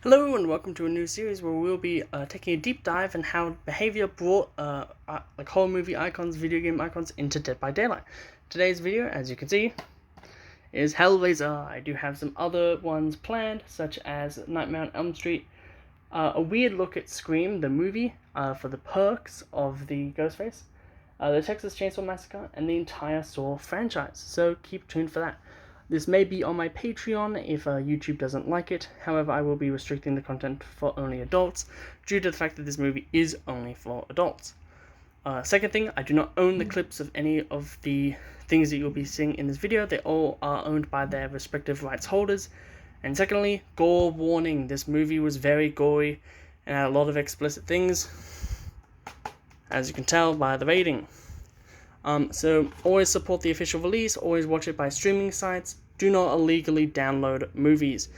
Hello and welcome to a new series where we'll be taking a deep dive in how Behaviour brought like horror movie icons, video game icons into Dead by Daylight. Today's video, as you can see, is Hellraiser. I do have some other ones planned, such as Nightmare on Elm Street, a weird look at Scream, the movie, for the perks of the Ghostface, the Texas Chainsaw Massacre, and the entire Saw franchise. So keep tuned for that. This may be on my Patreon if YouTube doesn't like it. However, I will be restricting the content for only adults due to the fact that this movie is only for adults. Second thing, I do not own the clips of any of the things that you'll be seeing in this video. They all are owned by their respective rights holders. And secondly, gore warning. This movie was very gory and had a lot of explicit things, as you can tell by the rating. So always support the official release, always watch it by streaming sites, do not illegally download movies.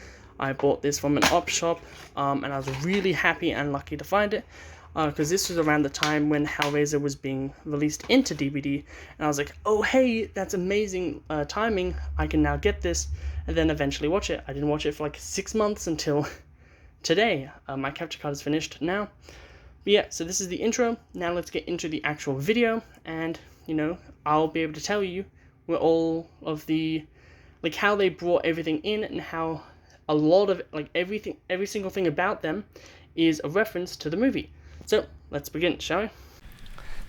I bought this from an op shop, and I was really happy and lucky to find it, because this was around the time when Hellraiser was being released into DVD, and I was like, oh hey, that's amazing timing, I can now get this, and then eventually watch it. I didn't watch it for like 6 months until today. My capture card is finished now. But yeah, so this is the intro. Now let's get into the actual video, and I'll be able to tell you where all of the, like, how they brought everything in and how a lot of, like, every single thing about them is a reference to the movie. So, let's begin, shall we?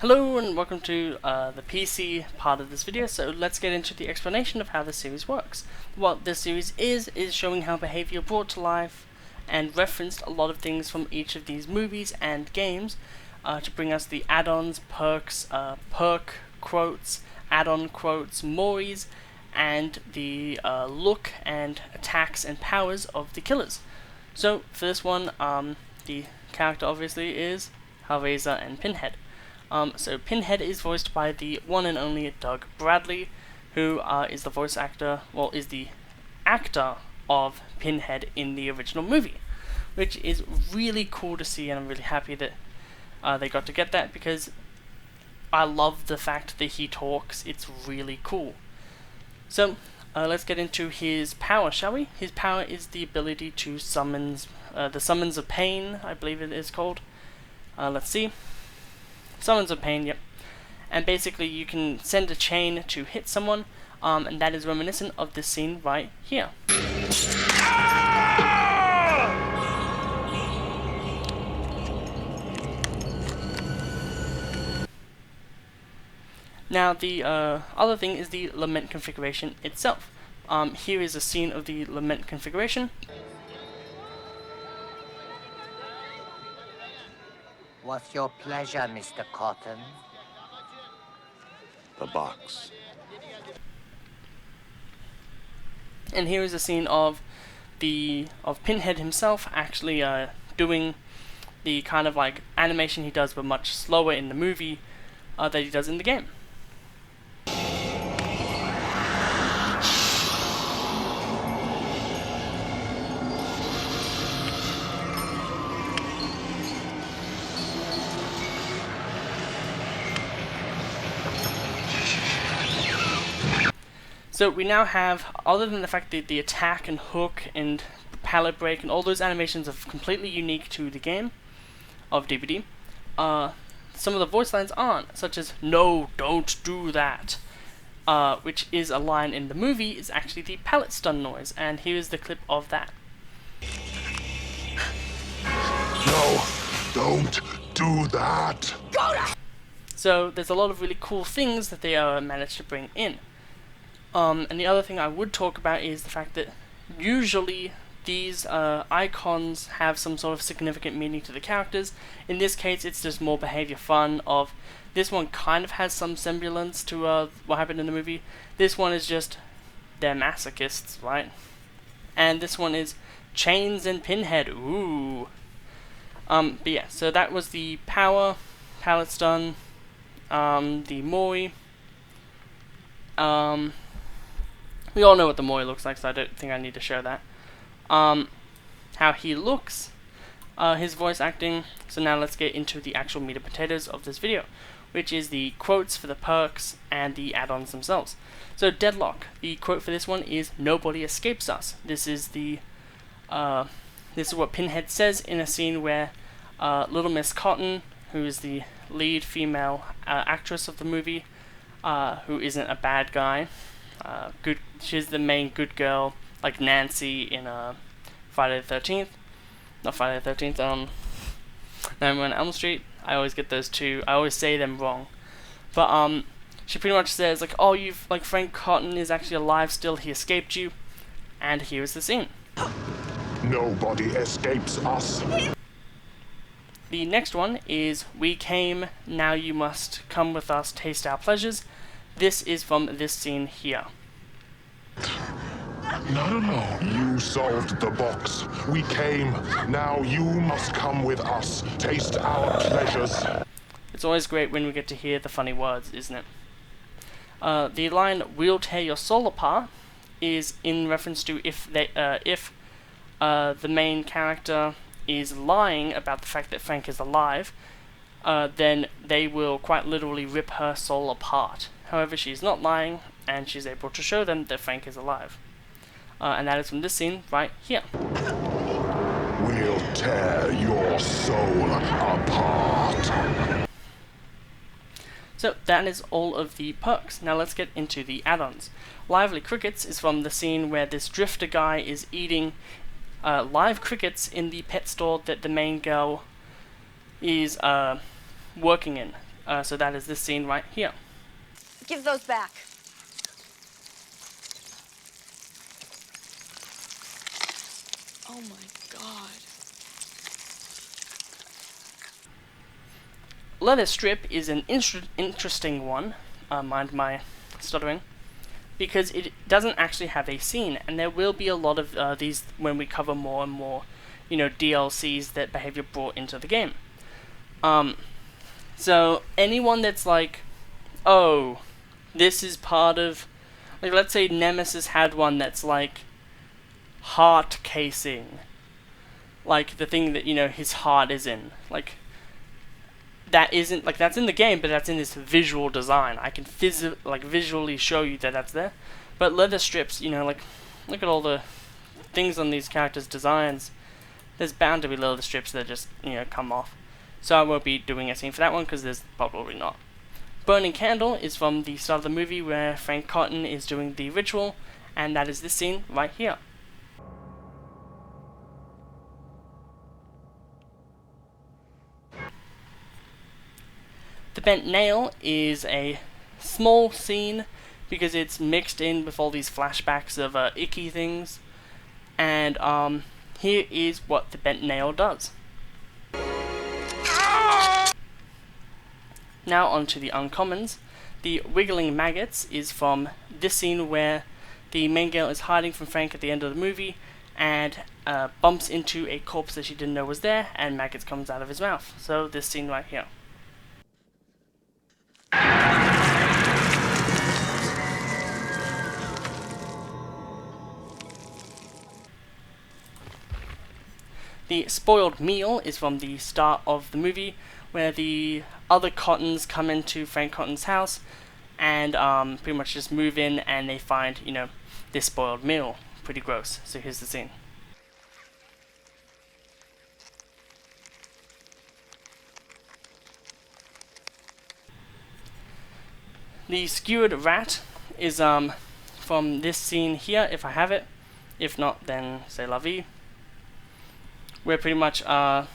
Hello and welcome to the PC part of this video, so let's get into the explanation of how the series works. What this series is showing how Behaviour brought to life and referenced a lot of things from each of these movies and games to bring us the add-ons, perks, perk quotes, add-on quotes, mores, and the look and attacks and powers of the killers. So for this one, the character obviously is Hellraiser and Pinhead. So Pinhead is voiced by the one and only Doug Bradley, who is the voice actor, well, is the actor of Pinhead in the original movie, which is really cool to see, and I'm really happy that they got to get that, because I love the fact that he talks. It's really cool. So let's get into his power, shall we? His power is the ability to summon the Summons of Pain, I believe it is called. Let's see. Summons of Pain, yep. And basically you can send a chain to hit someone, and that is reminiscent of this scene right here. Now the other thing is the lament configuration itself. Here is a scene of the lament configuration. What's your pleasure, Mr. Cotton? The box. And here is a scene of Pinhead himself actually doing the kind of like animation he does, but much slower in the movie that he does in the game. So we now have, other than the fact that the attack and hook and pallet break and all those animations are completely unique to the game of DVD, some of the voice lines aren't, such as, "No, don't do that," which is a line in the movie, is actually the pallet stun noise, and here is the clip of that. No, don't do that. So there's a lot of really cool things that they managed to bring in. And the other thing I would talk about is the fact that usually these icons have some sort of significant meaning to the characters. In this case, it's just more Behaviour fun. Of this one kind of has some semblance to what happened in the movie. This one is just, they're masochists, right? And this one is Chains and Pinhead. Ooh. But yeah, so that was the power, pallet stun, the mori. We all know what the Mori looks like, so I don't think I need to show that. How he looks, his voice acting. So now let's get into the actual meat and potatoes of this video, which is the quotes for the perks and the add-ons themselves. So Deadlock, the quote for this one is, "Nobody escapes us." This is This is what Pinhead says in a scene where Little Miss Cotton, who is the lead female actress of the movie, who isn't a bad guy, she's the main good girl, like Nancy in Friday the 13th. Not Friday the 13th, Nightmare on Elm Street. I always get those two. I always say them wrong. But she pretty much says like, "Oh, Frank Cotton is actually alive still. He escaped you." And here is the scene. Nobody escapes us. The next one is "We came, now you must come with us, taste our pleasures." This is from this scene here. Not alone. You solved the box. We came. Now you must come with us. Taste our pleasures. It's always great when we get to hear the funny words, isn't it? The line "We'll tear your soul apart" is in reference to if the main character is lying about the fact that Frank is alive, then they will quite literally rip her soul apart. However, she's not lying, and she's able to show them that Frank is alive. And that is from this scene right here. We'll tear your soul apart. So that is all of the perks. Now let's get into the add-ons. Lively Crickets is from the scene where this drifter guy is eating live crickets in the pet store that the main girl is working in. So that is this scene right here. Give those back. Oh my God. Leather Strip is an interesting one, mind my stuttering, because it doesn't actually have a scene, and there will be a lot of these when we cover more and more, DLCs that Behaviour brought into the game. So anyone that's like, oh, this is part of, like, let's say Nemesis had one that's like heart casing, like the thing that his heart is in, like that isn't, like, that's in the game, but that's in this visual design. I can visually show you that that's there. But leather strips, like, look at all the things on these characters' designs. There's bound to be leather strips that just, come off. So I won't be doing a scene for that one, because there's probably not. Burning Candle is from the start of the movie where Frank Cotton is doing the ritual, and that is this scene right here. The Bent Nail is a small scene because it's mixed in with all these flashbacks of icky things, and here is what the Bent Nail does. Now on to the uncommons. The Wiggling Maggots is from this scene where the main girl is hiding from Frank at the end of the movie and bumps into a corpse that she didn't know was there, and maggots comes out of his mouth. So this scene right here. The Spoiled Meal is from the start of the movie, where the other Cottons come into Frank Cotton's house and pretty much just move in, and they find, this spoiled meal. Pretty gross. So here's the scene. The Skewered Rat is from this scene here, if I have it. If not, then c'est la vie. Where pretty much Frank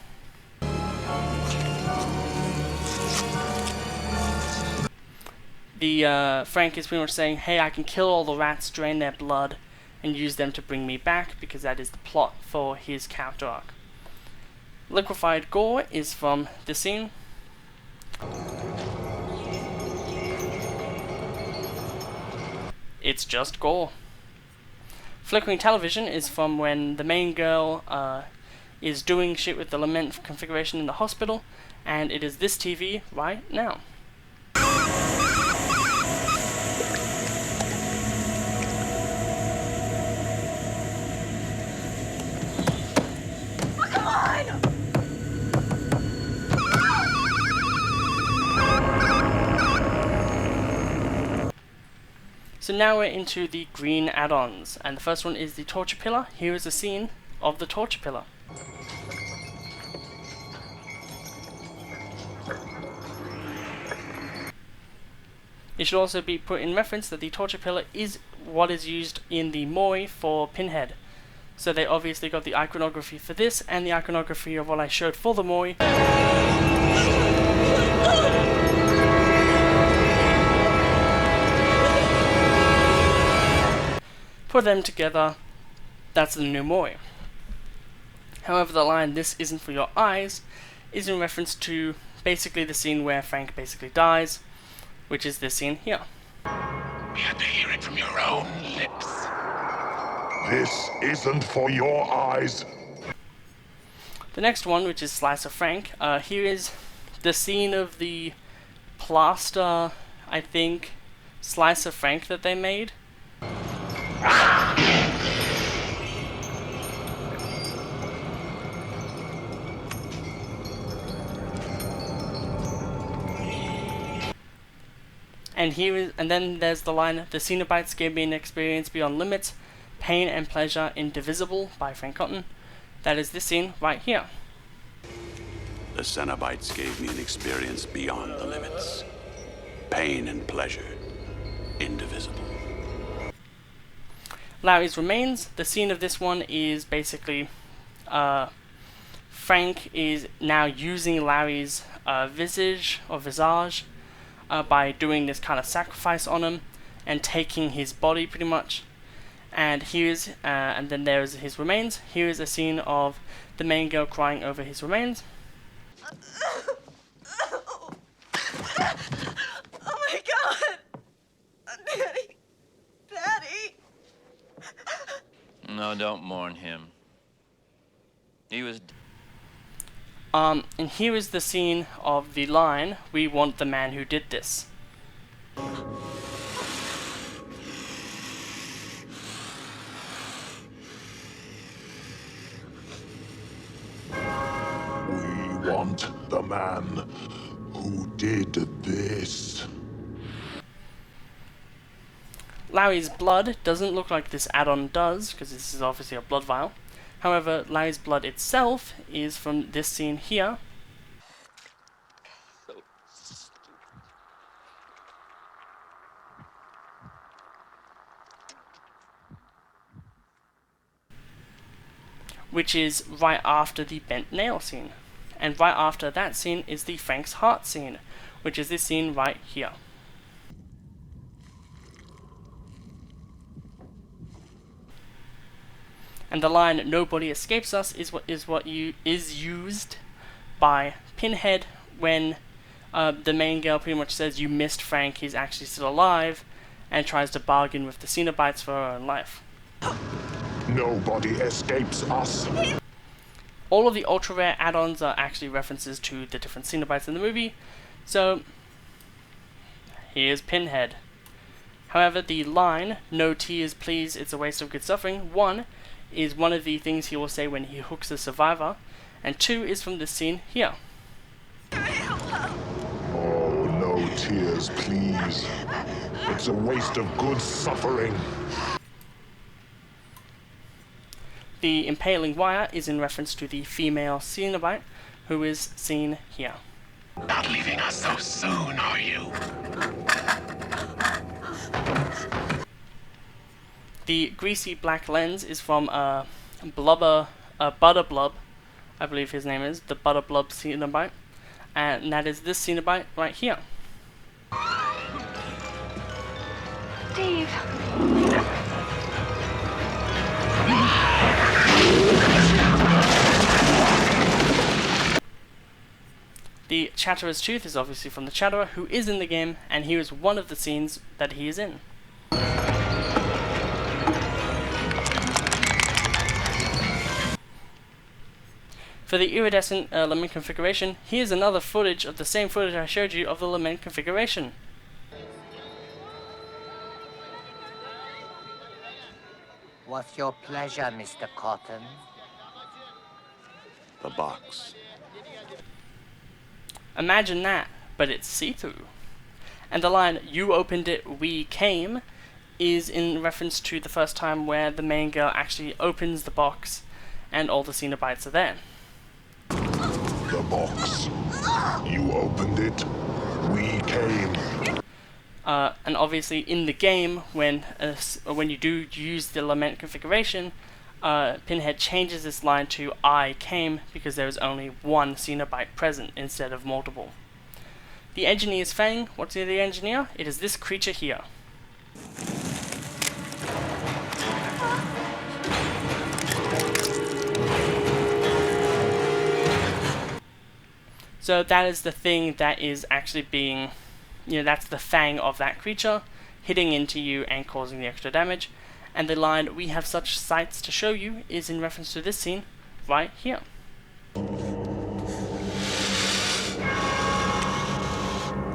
is pretty much saying, hey, I can kill all the rats, drain their blood, and use them to bring me back, because that is the plot for his character arc. Liquefied Gore is from the scene. It's just gore. Flickering Television is from when the main girl is doing shit with the lament configuration in the hospital, and it is this TV right now. Come on! So now we're into the green add-ons, and the first one is the Torture Pillar. Here is a scene of the Torture Pillar. It should also be put in reference that the torture pillar is what is used in the Moi for Pinhead. So they obviously got the iconography for this and the iconography of what I showed for the Moi. Put them together, that's the new Moi. However, the line "this isn't for your eyes" is in reference to basically the scene where Frank basically dies, which is this scene here. We had to hear it from your own lips. This isn't for your eyes. The next one, which is Slice of Frank, here is the scene of the plaster, I think, Slice of Frank that they made. And then there's the line, "The Cenobites gave me an experience beyond limits, pain and pleasure indivisible" by Frank Cotton. That is this scene right here. The Cenobites gave me an experience beyond the limits. Pain and pleasure indivisible. Larry's remains. The scene of this one is basically Frank is now using Larry's visage by doing this kind of sacrifice on him and taking his body pretty much. And here's and then there's his remains. Here is a scene of the main girl crying over his remains. Oh my God! Daddy! Daddy! No, don't mourn him. He was... And here is the scene of the line, "We want the man who did this." We want the man who did this. Larry's blood doesn't look like this add-on does, because this is obviously a blood vial. However, Larry's blood itself is from this scene here. Which is right after the bent nail scene. And right after that scene is the Frank's heart scene, which is this scene right here. And the line "nobody escapes us" is used by Pinhead when the main girl pretty much says, "You missed Frank, he's actually still alive," and tries to bargain with the Cenobites for her own life. Nobody escapes us. All of the ultra rare add-ons are actually references to the different Cenobites in the movie, so here's Pinhead. However, the line "no tears please, it's a waste of good suffering" is one of the things he will say when he hooks the survivor, and 2 is from this scene here. Oh, no tears, please. It's a waste of good suffering. The impaling wire is in reference to the female Cenobite, who is seen here. Not leaving us so soon, are you? The greasy black lens is from Butter Blub, I believe his name is, the Butter Blub Cenobite, and that is this Cenobite right here. Steve! The Chatterer's Tooth is obviously from the Chatterer, who is in the game, and here is one of the scenes that he is in. For the iridescent lament configuration, here's another footage of the same footage I showed you of the lament configuration. What's your pleasure, Mr. Cotton? The box. Imagine that, but it's see-through. And the line "you opened it, we came" is in reference to the first time where the main girl actually opens the box and all the Cenobites are there. The box. You opened it. We came. And obviously in the game, when you do use the lament configuration, Pinhead changes this line to "I came" because there is only one Cenobite present instead of multiple. The engineer's fang. What's the engineer? It is this creature here. So that is the thing that is actually being, that's the fang of that creature, hitting into you and causing the extra damage. And the line, "We have such sights to show you," is in reference to this scene right here.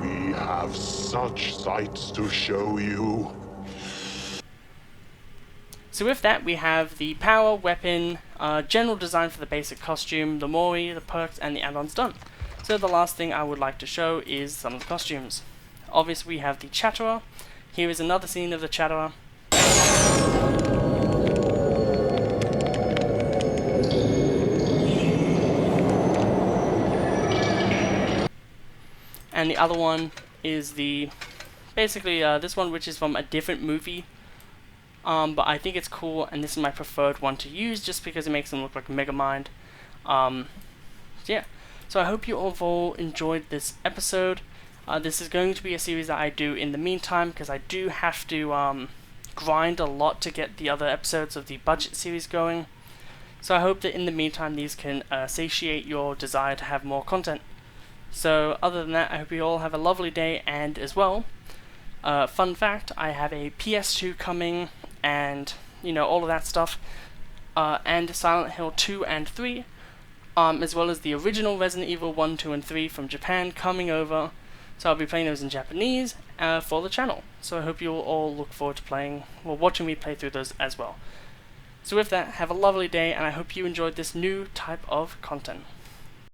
We have such sights to show you. So with that, we have the power, weapon, general design for the basic costume, the Mori, the perks, and the add-ons done. So the last thing I would like to show is some of the costumes. Obviously we have the Chatterer. Here is another scene of the Chatterer. And the other one is basically this one, which is from a different movie. But I think it's cool, and this is my preferred one to use just because it makes them look like Megamind. Yeah. So I hope you all enjoyed this episode. This is going to be a series that I do in the meantime, because I do have to grind a lot to get the other episodes of the budget series going. So I hope that in the meantime these can satiate your desire to have more content. So other than that, I hope you all have a lovely day, and as well, fun fact, I have a PS2 coming, and all of that stuff, and Silent Hill 2 and 3. As well as the original Resident Evil 1, 2, and 3 from Japan coming over. So I'll be playing those in Japanese for the channel. So I hope you'll all look forward to watching me play through those as well. So with that, have a lovely day, and I hope you enjoyed this new type of content.